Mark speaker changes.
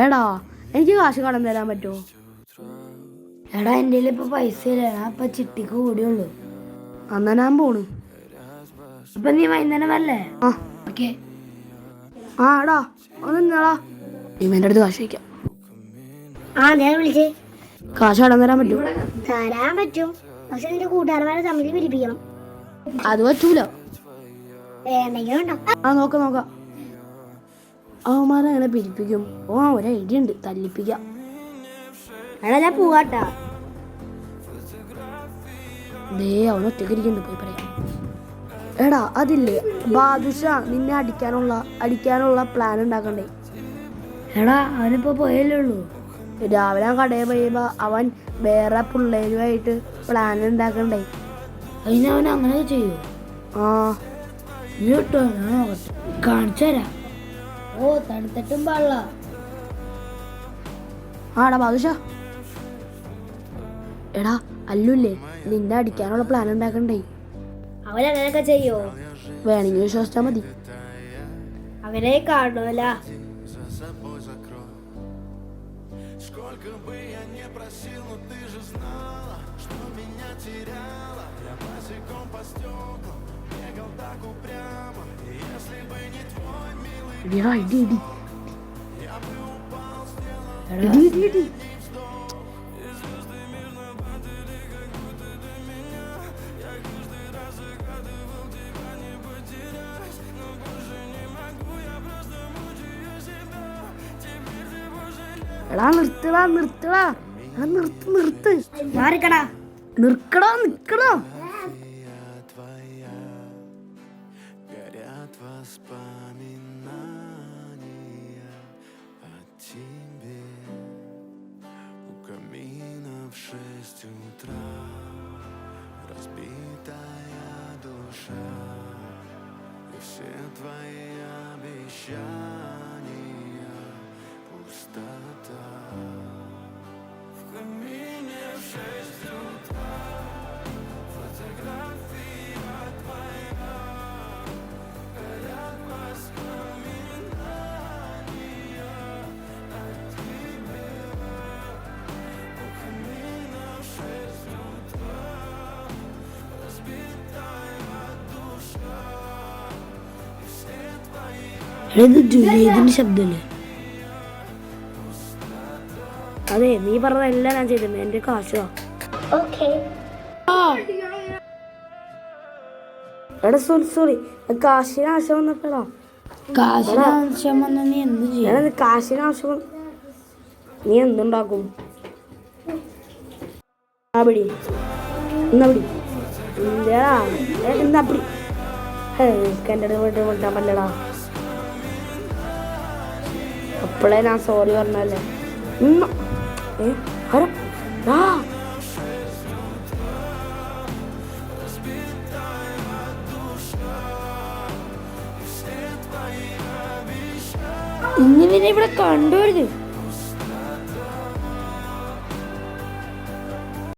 Speaker 1: എടാ എനിക്ക് കാശ് കടം തരാൻ പറ്റുമോ?
Speaker 2: എടാ എൻ്റെ ഇപ്പൊ പൈസ ഇല്ല, ഇപ്പൊ ചിട്ടിക്ക് കൂടിയുള്ളൂ.
Speaker 1: അന്നാ ഞാൻ പോണു.
Speaker 2: അപ്പൊ നീ വൈകുന്നേരം വല്ലേ?
Speaker 1: ആ
Speaker 2: ഓക്കെ.
Speaker 1: ആ എടാ ഒന്ന് നിന്നാടാ, ഇവൻ്റെ അടുത്ത് കാശ് വയ്ക്കാം.
Speaker 2: ഞാൻ വിളിച്ചേ.
Speaker 1: കാശ് കടം തരാൻ പറ്റുമോ?
Speaker 2: തരാൻ പറ്റും, പക്ഷെ നിന്റെ കൂട്ടുകാരന്മാരെ തമ്മിൽ പിരിപ്പിക്കണം.
Speaker 1: അത് പറ്റൂല.
Speaker 2: വേണ്ടെങ്കിലും ഉണ്ടോ?
Speaker 1: ആ നോക്കാം. അവന്മാരെ അങ്ങനെ പിരിപ്പിക്കും. ഒരു ഐഡിയ ഉണ്ട്, തല്ലിപ്പിക്കാം.
Speaker 2: എടാ ഞാൻ പോവാട്ടാ.
Speaker 1: ദേ അവൻ ഒറ്റയ്ക്ക് ഇരിക്കുന്നുണ്ട്, പോയി പറയാം. എടാ അതില്ലേ ബാദുഷ നിന്നെ അടിക്കാനുള്ള പ്ലാൻ ഉണ്ടാക്കണ്ടേ?
Speaker 2: എടാ അവനിപ്പോ പോയല്ലേ ഉള്ളൂ.
Speaker 1: രാവിലെ കടയിൽ പോയപ്പോ അവൻ വേറെ പിള്ളേരുമായിട്ട് പ്ലാൻ ഉണ്ടാക്കണ്ടേ?
Speaker 2: അതിനവൻ അങ്ങനെ ചെയ്യൂ?
Speaker 1: ആ
Speaker 2: നീ കിട്ടോ? കാണിച്ചു തരാം. തണുത്തിട്ടും പാടില്ല.
Speaker 1: ആടാ ബാദുഷ. എടാ അല്ലുല്ലേ നിന്നെ അടിക്കാനുള്ള പ്ലാൻ ഉണ്ടാക്കണ്ടേ?
Speaker 2: അവനങ്ങനെയൊക്കെ ചെയ്യോ?
Speaker 1: വേണമെങ്കിൽ വിശ്വസിച്ചാ മതി.
Speaker 2: അവനെ കാണൂല.
Speaker 1: ഇടി. എടാ നിർത്തടാ നിർത്ത്
Speaker 2: മാറിക്കടാ.
Speaker 1: നിക്കടാ.
Speaker 3: В 6 утра разбитая душа, и все твои обещания пустота. В камине в 6 утра фотография твоя, горят воспоминания о тебе. У камина в 6 утра разбитая душа, и все твои
Speaker 2: ഇതിന്റെ ശബ്ദല്ലേ?
Speaker 1: അതെ നീ പറഞ്ഞതെല്ലാം ഞാൻ ചെയ്തിട്ടുണ്ട്. എന്റെ കാശോ? എടാ സോറി കാശിന് ആവശ്യം വന്നപ്പോഴാ.
Speaker 2: കാശിനാവശ്യം വന്ന നീ എന്ത് ചെയ്യും?
Speaker 1: കാശിന് ആവശ്യം നീ എന്തുണ്ടാക്കും? പിടി എന്നാ പിടി. എന്നാ പിടി. എൻ്റെ വീട്ടിൽ വിട്ടാൻ പറ്റടാ. അപ്പോഴേ ഞാൻ സോറി പറഞ്ഞല്ലേ.
Speaker 2: ഇങ്ങനെ ഇവിടെ കണ്ടുവരുത്.